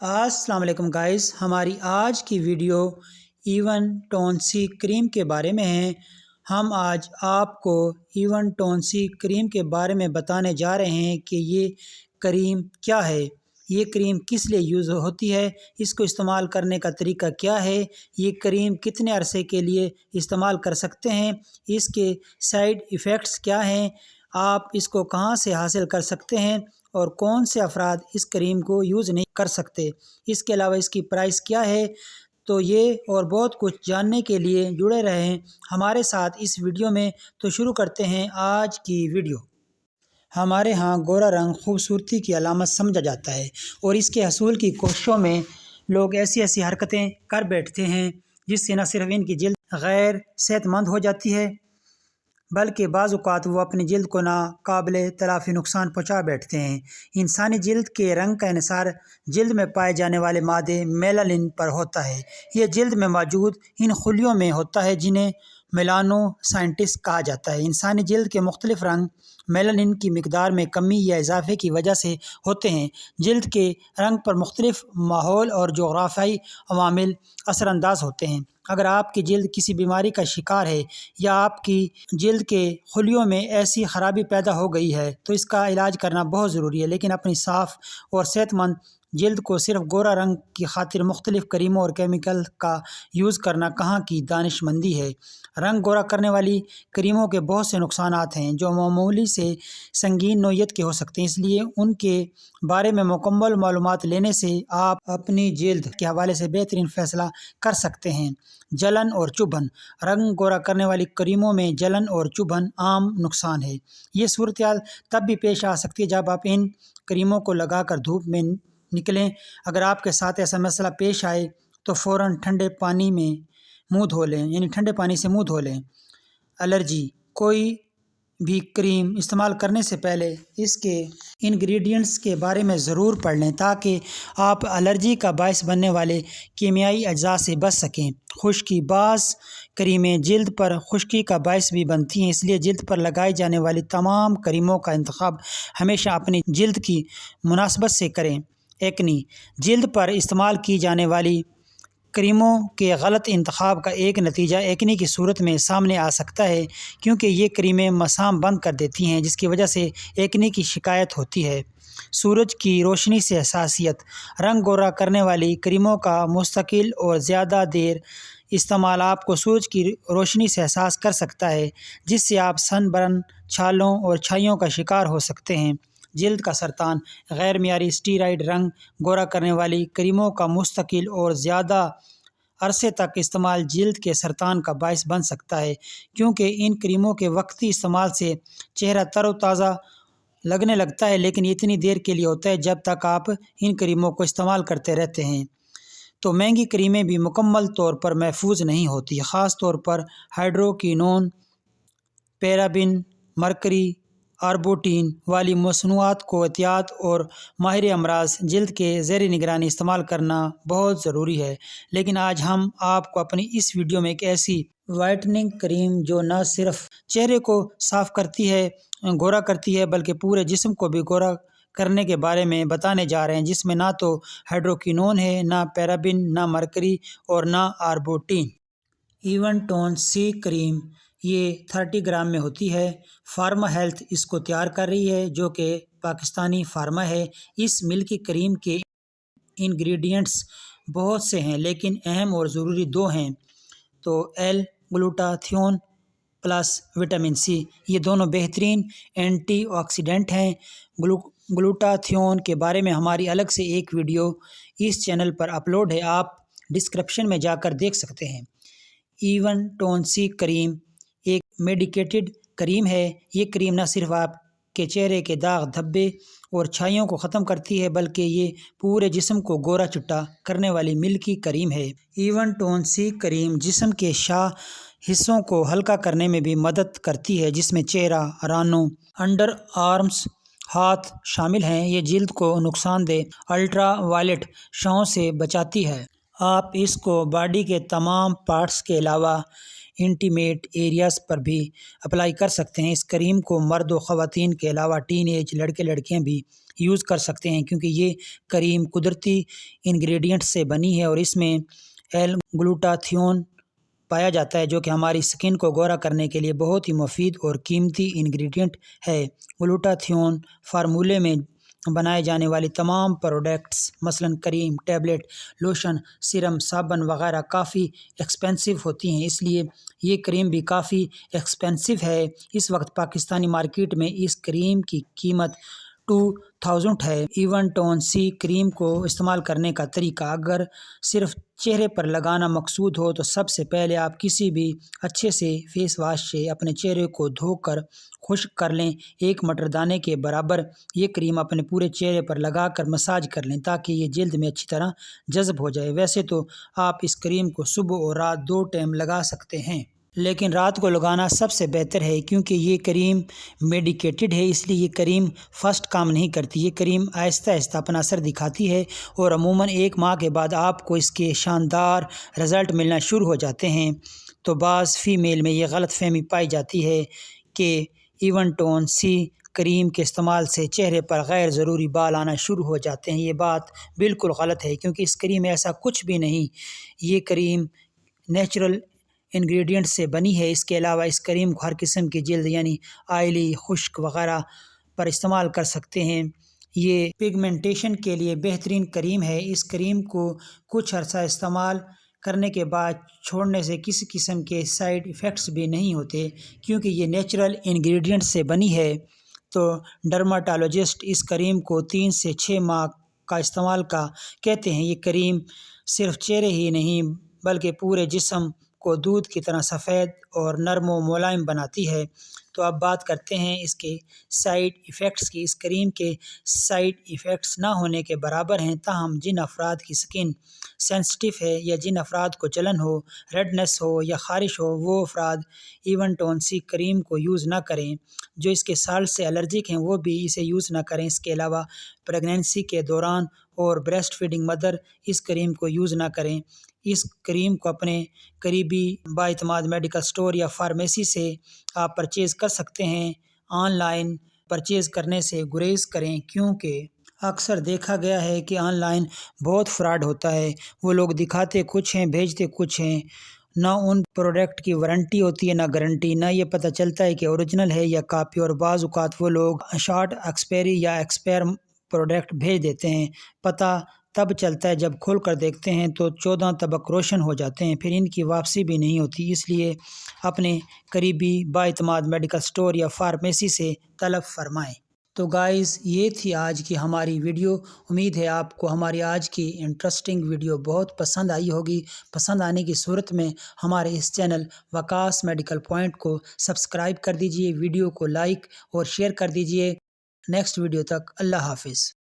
السلام علیکم گائز، ہماری آج کی ویڈیو ایون ٹون سی کریم کے بارے میں ہے۔ ہم آج آپ کو ایون ٹون سی کریم کے بارے میں بتانے جا رہے ہیں کہ یہ کریم کیا ہے، یہ کریم کس لیے یوز ہوتی ہے، اس کو استعمال کرنے کا طریقہ کیا ہے، یہ کریم کتنے عرصے کے لیے استعمال کر سکتے ہیں، اس کے سائیڈ ایفیکٹس کیا ہیں، آپ اس کو کہاں سے حاصل کر سکتے ہیں اور کون سے افراد اس کریم کو یوز نہیں کر سکتے، اس کے علاوہ اس کی پرائس کیا ہے۔ تو یہ اور بہت کچھ جاننے کے لیے جڑے رہیں ہمارے ساتھ اس ویڈیو میں۔ تو شروع کرتے ہیں آج کی ویڈیو۔ ہمارے ہاں گورا رنگ خوبصورتی کی علامت سمجھا جاتا ہے، اور اس کے حصول کی کوششوں میں لوگ ایسی حرکتیں کر بیٹھتے ہیں جس سے نہ صرف ان کی جلد غیر صحت مند ہو جاتی ہے بلکہ بعض اوقات وہ اپنی جلد کو ناقابل تلافی نقصان پہنچا بیٹھتے ہیں۔ انسانی جلد کے رنگ کا انحصار جلد میں پائے جانے والے مادے میلانن پر ہوتا ہے۔ یہ جلد میں موجود ان خلیوں میں ہوتا ہے جنہیں میلانو سائنٹس کہا جاتا ہے۔ انسانی جلد کے مختلف رنگ میلانن کی مقدار میں کمی یا اضافے کی وجہ سے ہوتے ہیں۔ جلد کے رنگ پر مختلف ماحول اور جغرافیائی عوامل اثر انداز ہوتے ہیں۔ اگر آپ کی جلد کسی بیماری کا شکار ہے یا آپ کی جلد کے خلیوں میں ایسی خرابی پیدا ہو گئی ہے تو اس کا علاج کرنا بہت ضروری ہے، لیکن اپنی صاف اور صحت مند جلد کو صرف گورا رنگ کی خاطر مختلف کریموں اور کیمیکل کا یوز کرنا کہاں کی دانش مندی ہے۔ رنگ گورا کرنے والی کریموں کے بہت سے نقصانات ہیں جو معمولی سے سنگین نوعیت کے ہو سکتے ہیں، اس لیے ان کے بارے میں مکمل معلومات لینے سے آپ اپنی جلد کے حوالے سے بہترین فیصلہ کر سکتے ہیں۔ جلن اور چبھن۔ رنگ گورا کرنے والی کریموں میں جلن اور چبھن عام نقصان ہے۔ یہ صورتحال تب بھی پیش آ سکتی ہے جب آپ ان کریموں کو لگا کر دھوپ میں نکلیں۔ اگر آپ کے ساتھ ایسا مسئلہ پیش آئے تو فوراً ٹھنڈے پانی میں منہ دھو لیں، ٹھنڈے پانی سے منہ دھو لیں۔ الرجی۔ کوئی بھی کریم استعمال کرنے سے پہلے اس کے انگریڈینٹس کے بارے میں ضرور پڑھ لیں تاکہ آپ الرجی کا باعث بننے والے کیمیائی اجزاء سے بچ سکیں۔ خشکی۔ بعض کریمیں جلد پر خشکی کا باعث بھی بنتی ہیں، اس لیے جلد پر لگائی جانے والی تمام کریموں کا انتخاب ہمیشہ اپنی جلد کی مناسبت سے کریں۔ ایکنی۔ جلد پر استعمال کی جانے والی کریموں کے غلط انتخاب کا ایک نتیجہ ایکنی کی صورت میں سامنے آ سکتا ہے، کیونکہ یہ کریمیں مسام بند کر دیتی ہیں جس کی وجہ سے ایکنی کی شکایت ہوتی ہے۔ سورج کی روشنی سے حساسیت۔ رنگ گورا کرنے والی کریموں کا مستقل اور زیادہ دیر استعمال آپ کو سورج کی روشنی سے حساس کر سکتا ہے، جس سے آپ سن برن، چھالوں اور چھائیوں کا شکار ہو سکتے ہیں۔ جلد کا سرطان۔ غیر معیاری اسٹیرائڈ رنگ گورا کرنے والی کریموں کا مستقل اور زیادہ عرصے تک استعمال جلد کے سرطان کا باعث بن سکتا ہے، کیونکہ ان کریموں کے وقتی استعمال سے چہرہ تر و تازہ لگنے لگتا ہے، لیکن یہ اتنی دیر کے لیے ہوتا ہے جب تک آپ ان کریموں کو استعمال کرتے رہتے ہیں۔ تو مہنگی کریمیں بھی مکمل طور پر محفوظ نہیں ہوتی، خاص طور پر ہائیڈروکینون، پیرابن، مرکری، آربوٹین والی مصنوعات کو احتیاط اور ماہر امراض جلد کے زیر نگرانی استعمال کرنا بہت ضروری ہے۔ لیکن آج ہم آپ کو اپنی اس ویڈیو میں ایک ایسی وائٹننگ کریم جو نہ صرف چہرے کو صاف کرتی ہے، گورا کرتی ہے، بلکہ پورے جسم کو بھی گورا کرنے کے بارے میں بتانے جا رہے ہیں، جس میں نہ تو ہائیڈروکینون ہے، نہ پیرابن، نہ مرکری اور نہ آربوٹین۔ ایون ٹون سی کریم یہ 30 گرام میں ہوتی ہے۔ فارما ہیلتھ اس کو تیار کر رہی ہے جو کہ پاکستانی فارما ہے۔ اس ملکی کریم کے انگریڈینٹس بہت سے ہیں، لیکن اہم اور ضروری دو ہیں تو ایل گلوٹاتھیون پلس وٹامن سی۔ یہ دونوں بہترین اینٹی آکسیڈنٹ ہیں۔ گلوٹاتھیون کے بارے میں ہماری الگ سے ایک ویڈیو اس چینل پر اپلوڈ ہے، آپ ڈسکرپشن میں جا کر دیکھ سکتے ہیں۔ ایون ٹون سی کریم ایک میڈیکیٹڈ کریم ہے۔ یہ کریم نہ صرف آپ کے چہرے کے داغ، دھبے اور چھائیوں کو ختم کرتی ہے بلکہ یہ پورے جسم کو گورا چٹا کرنے والی ملکی کریم ہے۔ ایون ٹون سی کریم جسم کے شاہ حصوں کو ہلکا کرنے میں بھی مدد کرتی ہے، جس میں چہرہ، رانوں، انڈر آرمز، ہاتھ شامل ہیں۔ یہ جلد کو نقصان دہ الٹرا وائلٹ شعاعوں سے بچاتی ہے۔ آپ اس کو باڈی کے تمام پارٹس کے علاوہ انٹیمیٹ ایریاز پر بھی اپلائی کر سکتے ہیں۔ اس کریم کو مرد و خواتین کے علاوہ ٹین ایج لڑکے لڑکیاں بھی یوز کر سکتے ہیں، کیونکہ یہ کریم قدرتی انگریڈینٹ سے بنی ہے اور اس میں ایل گلوٹاتھیون پایا جاتا ہے، جو کہ ہماری سکن کو گورا کرنے کے لیے بہت ہی مفید اور قیمتی انگریڈینٹ ہے۔ گلوٹاتھیون فارمولے میں بنائے جانے والی تمام پروڈکٹس مثلاً کریم، ٹیبلٹ، لوشن، سیرم، صابن وغیرہ کافی ایکسپینسو ہوتی ہیں، اس لیے یہ کریم بھی کافی ایکسپینسو ہے۔ اس وقت پاکستانی مارکیٹ میں اس کریم کی قیمت 2000 ہے۔ ایون ٹون سی کریم کو استعمال کرنے کا طریقہ: اگر صرف چہرے پر لگانا مقصود ہو تو سب سے پہلے آپ کسی بھی اچھے سے فیس واش سے اپنے چہرے کو دھو کر خشک کر لیں۔ ایک مٹر دانے کے برابر یہ کریم اپنے پورے چہرے پر لگا کر مساج کر لیں تاکہ یہ جلد میں اچھی طرح جذب ہو جائے۔ ویسے تو آپ اس کریم کو صبح اور رات 2 ٹائم لگا سکتے ہیں، لیکن رات کو لگانا سب سے بہتر ہے کیونکہ یہ کریم میڈیکیٹڈ ہے، اس لیے یہ کریم فسٹ کام نہیں کرتی۔ یہ کریم آہستہ آہستہ اپنا اثر دکھاتی ہے اور عموماً 1 ماہ کے بعد آپ کو اس کے شاندار رزلٹ ملنا شروع ہو جاتے ہیں۔ تو بعض فیمیل میں یہ غلط فہمی پائی جاتی ہے کہ ایون ٹون سی کریم کے استعمال سے چہرے پر غیر ضروری بال آنا شروع ہو جاتے ہیں۔ یہ بات بالکل غلط ہے کیونکہ اس کریم میں ایسا کچھ بھی نہیں۔ یہ کریم نیچرل انگریڈینٹ سے بنی ہے۔ اس کے علاوہ اس کریم کو ہر قسم کی جلد یعنی آئلی، خشک وغیرہ پر استعمال کر سکتے ہیں۔ یہ پگمنٹیشن کے لیے بہترین کریم ہے۔ اس کریم کو کچھ عرصہ استعمال کرنے کے بعد چھوڑنے سے کسی قسم کے سائیڈ ایفیکٹس بھی نہیں ہوتے کیونکہ یہ نیچرل انگریڈینٹ سے بنی ہے۔ تو ڈرماٹولوجسٹ اس کریم کو 3 سے 6 ماہ کا استعمال کا کہتے ہیں۔ یہ کریم صرف چہرے ہی نہیں بلکہ پورے جسم کو دودھ کی طرح سفید اور نرم و ملائم بناتی ہے۔ تو اب بات کرتے ہیں اس کے سائیڈ ایفیکٹس کی۔ اس کریم کے سائیڈ ایفیکٹس نہ ہونے کے برابر ہیں، تاہم جن افراد کی سکن سینسٹیو ہے یا جن افراد کو جلن ہو، ریڈنس ہو یا خارش ہو، وہ افراد ایون ٹون سی کریم کو یوز نہ کریں۔ جو اس کے سالٹ سے الرجک ہیں وہ بھی اسے یوز نہ کریں۔ اس کے علاوہ پریگنینسی کے دوران اور بریسٹ فیڈنگ مدر اس کریم کو یوز نہ کریں۔ اس کریم کو اپنے قریبی بااعتماد میڈیکل سٹور یا فارمیسی سے آپ پرچیز کر سکتے ہیں۔ آن لائن پرچیز کرنے سے گریز کریں کیونکہ اکثر دیکھا گیا ہے کہ آن لائن بہت فراڈ ہوتا ہے۔ وہ لوگ دکھاتے کچھ ہیں، بھیجتے کچھ ہیں، نہ ان پروڈکٹ کی وارنٹی ہوتی ہے نہ گارنٹی، نہ یہ پتہ چلتا ہے کہ اوریجنل ہے یا کاپی، اور بعض اوقات وہ لوگ شارٹ ایکسپائری یا ایکسپائر پروڈکٹ بھیج دیتے ہیں۔ پتہ تب چلتا ہے جب کھول کر دیکھتے ہیں تو 14 طبق روشن ہو جاتے ہیں، پھر ان کی واپسی بھی نہیں ہوتی۔ اس لیے اپنے قریبی بااعتماد میڈیکل سٹور یا فارمیسی سے طلب فرمائیں۔ تو گائز، یہ تھی آج کی ہماری ویڈیو۔ امید ہے آپ کو ہماری آج کی انٹرسٹنگ ویڈیو بہت پسند آئی ہوگی۔ پسند آنے کی صورت میں ہمارے اس چینل وکاس میڈیکل پوائنٹ کو سبسکرائب کر دیجئے، ویڈیو کو لائک اور شیئر کر دیجئے۔ نیکسٹ ویڈیو تک اللہ حافظ۔